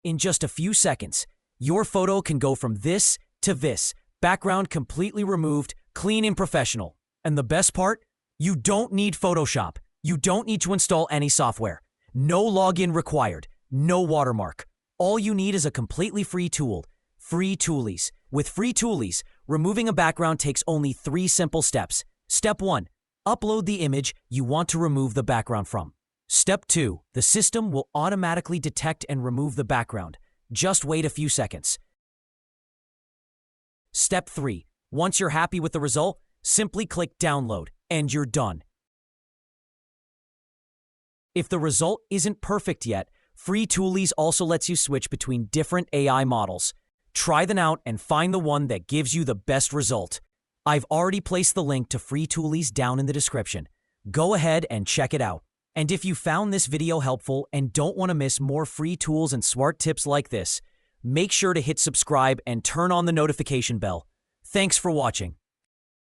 In just a few seconds, your photo can go from this to this, background completely removed, clean and professional. And the best part? You don't need Photoshop. You don't need to install any software. No login required. No watermark. All you need is a completely free tool. Free Toolies. With Free Toolies, removing a background takes only 3 simple steps. Step 1. Upload the image you want to remove the background from. Step 2. The system will automatically detect and remove the background. Just wait a few seconds. Step 3. Once you're happy with the result, simply click Download, and you're done. If the result isn't perfect yet, Free Toolies also lets you switch between different AI models. Try them out and find the one that gives you the best result. I've already placed the link to Free Toolies down in the description. Go ahead and check it out. And if you found this video helpful and don't want to miss more free tools and smart tips like this, make sure to hit subscribe and turn on the notification bell. Thanks for watching.